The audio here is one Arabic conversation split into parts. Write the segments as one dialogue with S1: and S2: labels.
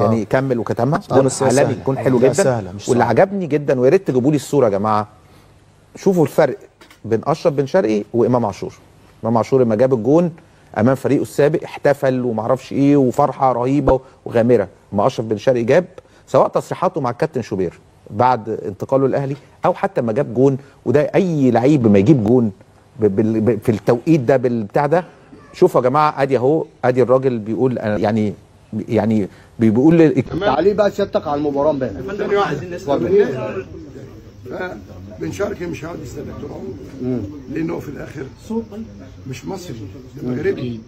S1: يعني كمل وكتمها جون
S2: بس
S1: عالمي، جون حلو جدا. واللي عجبني جدا ويا ريت تجيبوا لي الصوره يا جماعه، شوفوا الفرق بين اشرف بن شرقي وامام عاشور. امام عاشور لما جاب الجون امام فريقه السابق احتفل ومعرفش ايه وفرحه رهيبه وغامره، اما اشرف بن شرقي جاب سواء تصريحاته مع الكابتن شوبير بعد انتقاله الاهلي او حتى ما جاب جون، وده اي لعيب ما يجيب جون في التوقيت ده بالبتاع ده. شوفوا يا جماعه، ادي اهو، ادي الراجل بيقول يعني بيقول
S3: تعليق بقى سيادتك على المباراه امبارح.
S4: ثاني واحد بن شرقي مش هيقعد يستنى طول عمره، لانه في الاخر مش مصري، ده مغربي،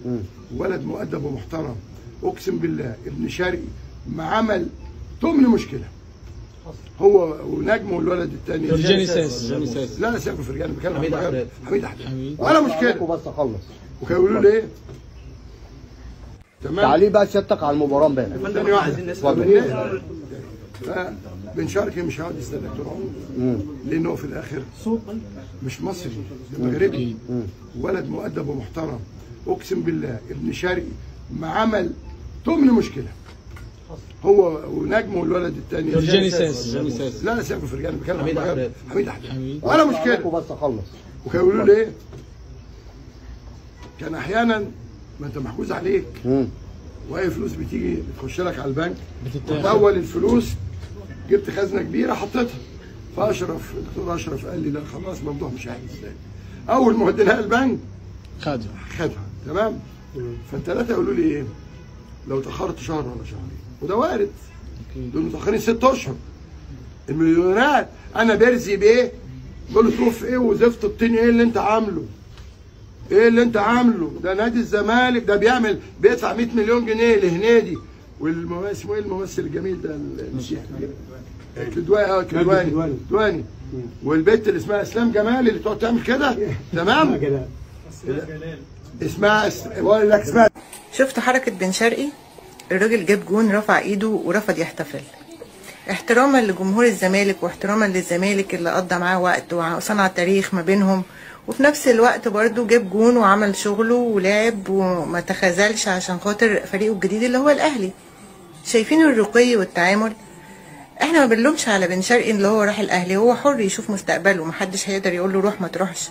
S4: ولد مؤدب ومحترم. اقسم بالله ابن شرقي ما عمل تمن مشكله، هو ونجم والولد الثاني
S2: جينيسيس.
S4: لا لا سيبك في الرجاله، بتكلم عن حميد احمد ولا مشكله.
S3: بس اخلص.
S4: وكانوا يقولوا لي ايه؟ تمام.
S3: تعليق بقى سيادتك على المباراه امبارح.
S4: ثاني واحد بن شرقي مش هيقعد يستنى طول عمره، لانه في الاخر مش مصري، ده مغربي، ولد مؤدب ومحترم. اقسم بالله ابن شرقي ما عمل تمن مشكله، هو ونجم والولد الثاني
S2: جينيسيس.
S4: لا لا سيبك في الرجاله، بتكلم عن حميد احمد ولا مشكله.
S3: بس اخلص.
S4: وكانوا يقولوا لي ايه؟ كان احيانا ما انت محجوز عليك واي فلوس بتيجي بتخش لك على البنك اول الفلوس جبت خزنه كبيره حطيتها، فاشرف الدكتور اشرف قال لي لا خلاص ممدوح مش عايز. اول ما وديناها البنك خدها تمام. فالثلاثه يقولوا لي ايه؟ لو تاخرت شهر ولا شهرين، وده وارد، دول متاخرين 6 اشهر. المليونيرات انا برزي بايه؟ بقول له تروح في ايه وزفت الطين؟ ايه اللي انت عامله؟ ايه اللي انت عامله؟ ده نادي الزمالك ده بيدفع 100 مليون جنيه لهنادي. اسمه ايه الممثل الجميل ده المسيحي؟ كدواني. والبنت اللي اسمها اسلام جمال اللي تقعد تعمل كده تمام؟ اسمها بقول لك اسمها.
S5: شفت حركة بن شرقي؟ الراجل جاب جون رفع ايده ورفض يحتفل احتراما لجمهور الزمالك واحتراما للزمالك اللي قضى معاه وقت وصنع تاريخ ما بينهم، وفي نفس الوقت برضو جاب جون وعمل شغله ولعب وما تخاذلش عشان خاطر فريقه الجديد اللي هو الاهلي. شايفين الرقي والتعامل؟ احنا ما بنلومش على بن شرقي اللي هو راح الاهلي، هو حر يشوف مستقبله، محدش هيقدر يقول له روح ما تروحش.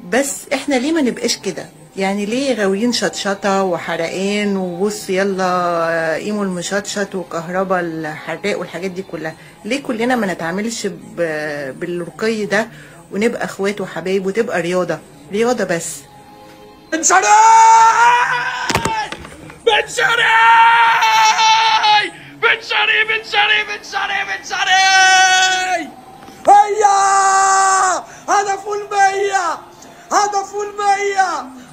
S5: بس احنا ليه ما نبقاش كده؟ يعني ليه غاويين شطشطه وحرقان وبص يلا قيموا المشطشط وكهربا الحراق والحاجات دي كلها؟ ليه كلنا ما نتعاملش بالرقي ده ونبقى اخوات وحبايب وتبقى رياضه بس؟
S2: بن شرقي هيا هدفوا المية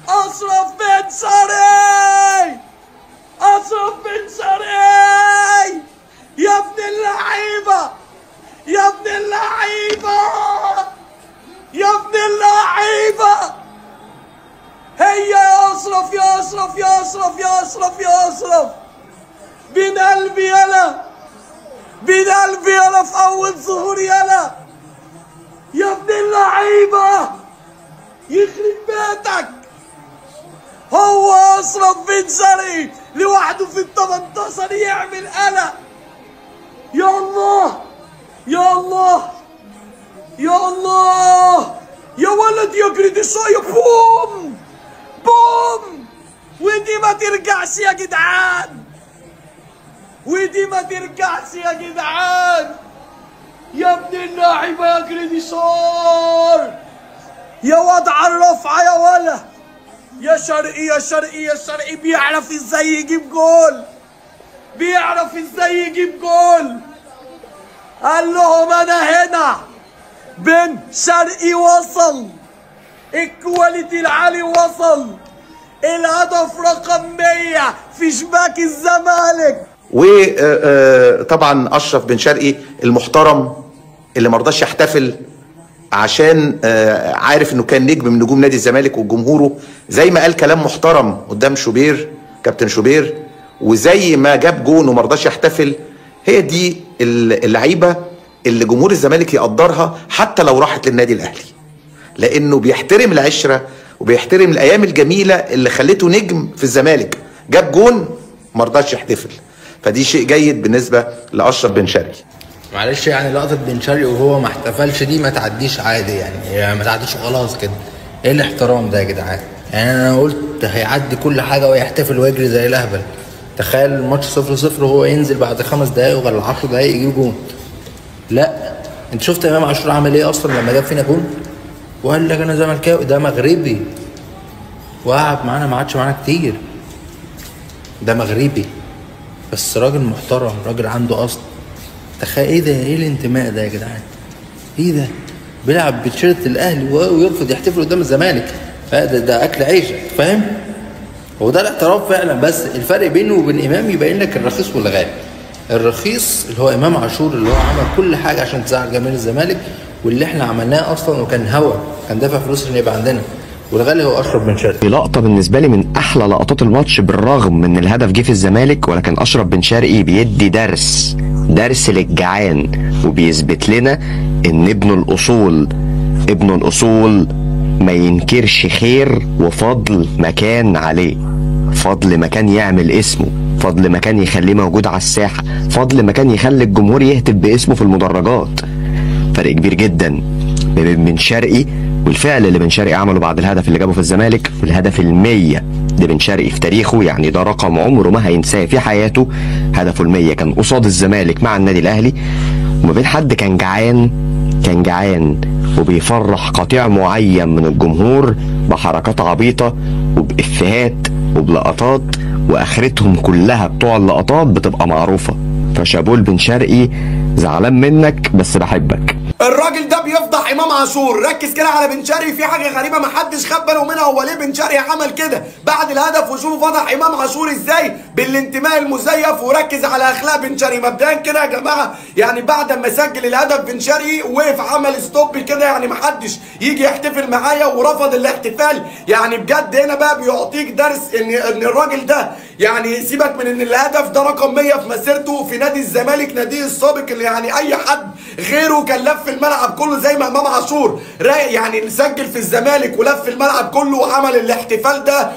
S2: أشرف بن شرقي يا ابن اللعيبة هيا يا أشرف بين قلبي يلا في أول ظهور يلا يا ابن اللعيبة يخرب بيتك. هو أشرف بن شرقي لوحده في ال18 يعمل قلق. يا الله يا ولد يا جريديشاية بوم ودي ما ترجعش يا جدعان، يا ابن اللاعبة يا جريديشار يا وضع الرفعة يا ولا يا شرقي بيعرف ازاي يجيب جول. قال لهم انا هنا. بن شرقي وصل، الكواليتي العالي وصل، الهدف رقم 100 في شباك الزمالك.
S1: وطبعا اشرف بن شرقي المحترم اللي مرضاش يحتفل عشان عارف انه كان نجم من نجوم نادي الزمالك وجمهوره، زي ما قال كلام محترم قدام شوبير، كابتن شوبير، وزي ما جاب جون ومرضاش يحتفل. هي دي اللعيبه اللي جمهور الزمالك يقدرها حتى لو راحت للنادي الاهلي، لانه بيحترم العشره وبيحترم الايام الجميله اللي خلته نجم في الزمالك. جاب جون مرضاش يحتفل، فدي شيء جيد بالنسبه لاشرف بن شرقي.
S6: معلش يعني لقطة بن شرقي وهو ما احتفلش دي ما تعديش عادي يعني ما تعديش خلاص كده. ايه الاحترام ده يا جدعان؟ يعني انا قلت هيعدي كل حاجة ويحتفل ويجري زي الاهبل. تخيل الماتش 0-0 وهو ينزل بعد 5 دقايق ولا 10 دقايق يجيب جون. لا انت شفت امام عاشور عمل ايه اصلا لما جاب فينا جون؟ وقال لك انا زملكاوي. ده مغربي وقعد معانا ما قعدش معانا كتير. ده مغربي بس راجل محترم، راجل عنده اصل. تخيل ايه ده؟ ايه الانتماء ده يا جدعان؟ ايه ده؟ بيلعب بتيشيرت الاهلي ويرفض يحتفل قدام الزمالك. ده اكل عيشه، فاهم؟ هو ده الاعتراف فعلا. بس الفرق بينه وبين امام يبين لك الرخيص والغالي. الرخيص اللي هو امام عاشور اللي هو عمل كل حاجه عشان تزعل جماهير الزمالك، واللي احنا عملناه اصلا وكان هوا، كان دافع فلوس عشان يبقى عندنا. والغالي هو اشرف بن شرقي.
S7: لقطه بالنسبه لي من احلى لقطات الماتش بالرغم من الهدف جه في الزمالك، ولكن اشرف بن شرقي بيدي درس للجعان وبيثبت لنا ان ابن الاصول ما ينكرش خير وفضل مكان عليه، فضل مكان يعمل اسمه، فضل مكان يخليه موجود على الساحه، فضل مكان يخلي الجمهور يهتف باسمه في المدرجات. فرق كبير جدا بين بن شرقي والفعل اللي بن شرقي عمله بعد الهدف اللي جابه في الزمالك، والهدف ال100 لبن شرقي في تاريخه. يعني ده رقم عمره ما هينساه في حياته. هدفه ال100 كان قصاد الزمالك مع النادي الاهلي، وما بين حد كان جعان وبيفرح قطيع معين من الجمهور بحركات عبيطه وبافيهات وبلقطات، واخرتهم كلها بتوع اللقطات بتبقى معروفه. فشابول بن شرقي، زعلان منك بس بحبك.
S2: الراجل ده بيفضح امام عاشور. ركز كده على بن شرقي، في حاجه غريبه ما حدش خد باله منها. هو ليه بن شرقي عمل كده بعد الهدف؟ وشوفوا فضح امام عاشور ازاي بالانتماء المزيف. وركز على اخلاق بن شرقي مبدئيا كده يا جماعه. يعني بعد ما سجل الهدف بن شرقي وقف عمل ستوب كده، يعني ما حدش يجي يحتفل معايا ورفض الاحتفال. يعني بجد هنا بقى بيعطيك درس ان الراجل ده، يعني سيبك من ان الهدف ده رقم 100 في مسيرته في نادي الزمالك، ناديه السابق، اللي يعني اي حد غيره كان لف الملعب كله زي ما امام عاشور يعني سجل في الزمالك ولف الملعب كله وعمل الاحتفال ده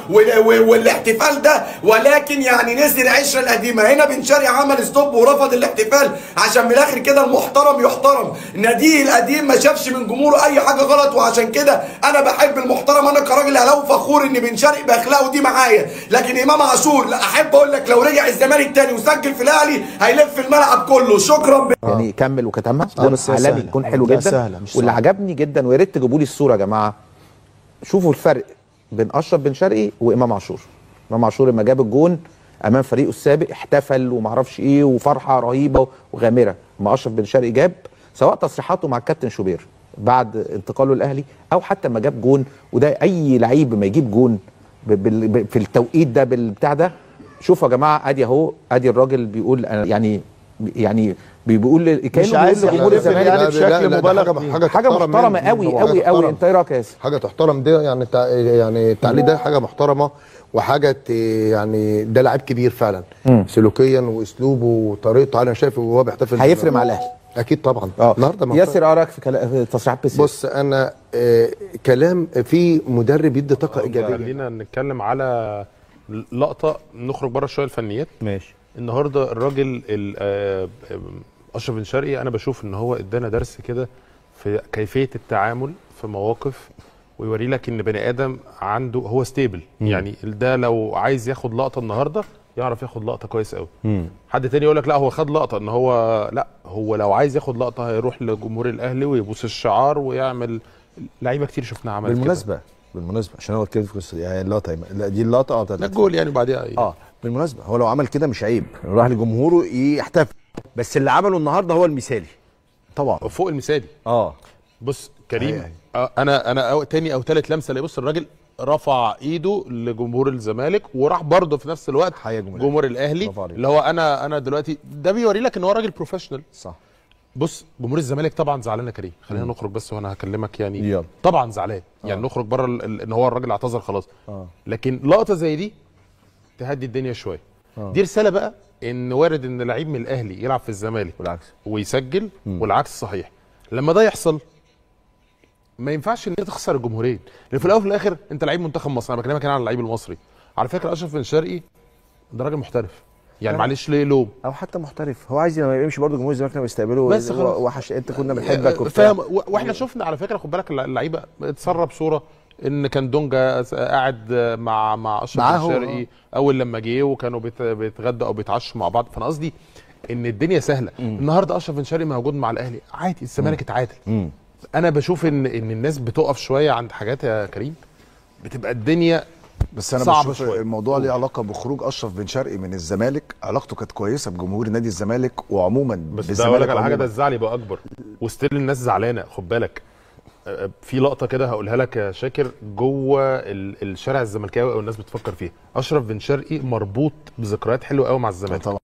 S2: والاحتفال ده، ولكن يعني نسي العشره القديمه. هنا بن شرقي عمل ستوب ورفض الاحتفال عشان من الاخر كده المحترم يحترم. ناديه القديم ما شافش من جمهوره اي حاجه غلط، وعشان كده انا بحب المحترم. انا كراجل اهلاوي فخور ان بن شرقي باخلاقه دي معايا. لكن امام عاشور لا، احب اقول لك لو رجع الزمالك تاني وسجل في الاهلي هيلف الملعب كله. شكرا.
S1: يعني كمل وكتمها جون عالمي، جون حلو جدا. واللي عجبني جدا ويا ريت تجيبوا لي الصوره يا جماعه، شوفوا الفرق بين اشرف بن شرقي وامام عاشور. امام عاشور لما جاب الجون امام فريقه السابق احتفل ومعرفش ايه وفرحه رهيبه وغامره. اما اشرف بن شرقي جاب، سواء تصريحاته مع الكابتن شوبير بعد انتقاله الاهلي او حتى ما جاب جون، وده اي لعيب ما يجيب جون في التوقيت ده بالبتاع ده. شوفوا يا جماعه، ادي اهو، ادي الراجل بيقول يعني بيقول كانه بيقول لجمهور الزمالك
S8: يعني بشكل مبالغ.
S1: حاجه محترمه قوي قوي قوي. انت ايه رايك يا ياسر؟
S8: حاجه تحترم دي، يعني التعليق ده حاجه محترمه وحاجه يعني ده لعيب كبير فعلا سلوكيا واسلوبه وطريقته. انا شايف وهو بيحتفل
S1: هيفرق مع الاهلي
S8: اكيد طبعا.
S1: النهارده ياسر ايه رايك في تصريحات بيسير؟
S8: بص انا كلام في مدرب يدي طاقه ايجابيه.
S9: خلينا نتكلم على لقطه نخرج بره شويه الفنيات.
S10: ماشي.
S9: النهارده الراجل اشرف بن شرقي انا بشوف ان هو ادانا درس كده في كيفيه التعامل في مواقف، ويوري لك ان بني ادم عنده هو ستيبل. يعني ده لو عايز ياخد لقطه النهارده يعرف ياخد لقطه كويس قوي. حد تاني يقول لك لا هو خد لقطه، ان هو لا، هو لو عايز ياخد لقطه هيروح لجمهور الاهلي ويبوس الشعار ويعمل. لعيبه كتير شفناها عملت
S10: بالمناسبه عشان هو اتكلم في القصه دي، يعني اللقطه دي اللقطه
S9: بتاعت الجول يعني بعديها
S10: بالمناسبه هو لو عمل كده مش عيب، راح لجمهوره يحتفل، بس اللي عمله النهارده هو المثالي طبعا،
S9: فوق المثالي. بص كريم، انا تاني او ثالث لمسه اللي بص الراجل رفع ايده لجمهور الزمالك وراح برضه في نفس الوقت جمهور الاهلي، اللي هو انا دلوقتي ده بيوري لك ان هو راجل بروفيشنال.
S10: صح.
S9: بص جمهور الزمالك طبعا زعلان يا كريم، خلينا نخرج بس وانا هكلمك يعني طبعا زعلان. يعني نخرج بره ان هو الراجل اعتذر خلاص. لكن لقطه زي دي تهدي الدنيا شويه. دي رساله بقى ان وارد ان لعيب من الاهلي يلعب في الزمالك
S10: والعكس
S9: ويسجل والعكس صحيح. لما ده يحصل ما ينفعش ان انت تخسر الجمهورين، لان في الاول وفي الاخر انت لعيب منتخب مصر. انا بكلمك هنا عن اللعيب المصري. على فكره اشرف بن شرقي ده راجل محترف، يعني معلش ليه لوم
S10: او حتى محترف، هو عايز لما يمشي برضه جمهور الزمالك بيستقبله
S9: بس خلاص.
S10: وحش انت كنا بنحبك وبتاع.
S9: فاهم. واحنا شفنا على فكره، خد بالك اللعيبه اتسرب صوره ان كان دونجا قاعد مع اشرف بن شرقي اول لما جه، وكانوا بيتغدوا او بيتعشوا مع بعض. فانا قصدي ان الدنيا سهله. النهارده اشرف بن شرقي موجود مع الاهلي عادي، الزمالك اتعادل. انا بشوف ان الناس بتقف شويه عند حاجات يا كريم، بتبقى الدنيا
S11: بس انا
S9: صعب
S11: بشوف الموضوع ليه علاقه بخروج اشرف بن شرقي من الزمالك. علاقته كانت كويسه بجمهور نادي الزمالك وعموما
S9: بس ده اقول لك على حاجه، ده الزعل يبقى اكبر وستيل الناس زعلانه. خد بالك في لقطه كده هقولها لك يا شاكر، جوه الشارع الزملكاوي او الناس بتفكر فيها، اشرف بن شرقي مربوط بذكريات حلوه قوي مع الزمالك.